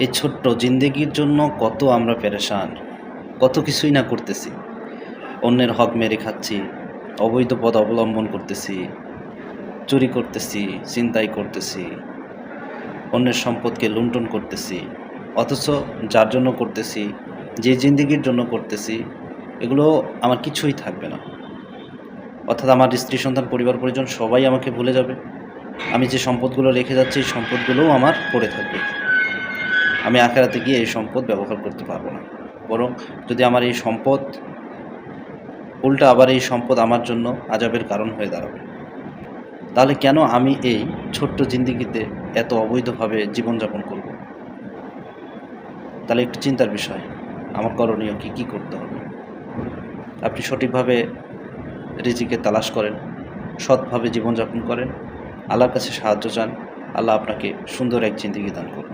এই ছোট্ট জিন্দেগির জন্য কত আমরা পেরেশান, কত কিছুই না করতেছি। অন্যের হক মেরে খাচ্ছি, অবৈধ পথ অবলম্বন করতেছি, চুরি করতেছি, ছিনতাই করতেছি, অন্যের সম্পদকে লুণ্ঠন করতেছি। অথচ যার জন্য করতেছি, যে জিন্দেগির জন্য করতেছি, এগুলো আমার কিছুই থাকবে না। অর্থাৎ আমার স্ত্রী, সন্তান, পরিবার পরিজন সবাই আমাকে ভুলে যাবে। আমি যে সম্পদগুলো রেখে যাচ্ছি, এই সম্পদগুলোও আমার পড়ে থাকবে। আমি আখেরাতে গিয়ে এই সম্পদ ব্যবহার করতে পারবো না। বরং যদি আমার এই সম্পদ উল্টা আবার এই সম্পদ আমার জন্য আযাবের কারণ হয়ে দাঁড়াবে, তাহলে কেন আমি এই ছোট্ট জিন্দেগিতে এত অবৈধভাবে জীবনযাপন করব? তাহলে একটু চিন্তার বিষয়, আমার করণীয় কী করতে হবে? আপনি সঠিকভাবে রিজিকের তালাশ করেন, সৎভাবে জীবনযাপন করেন, আল্লাহর কাছে সাহায্য চান। আল্লাহ আপনাকে সুন্দর এক জিন্দেগি দান করুন।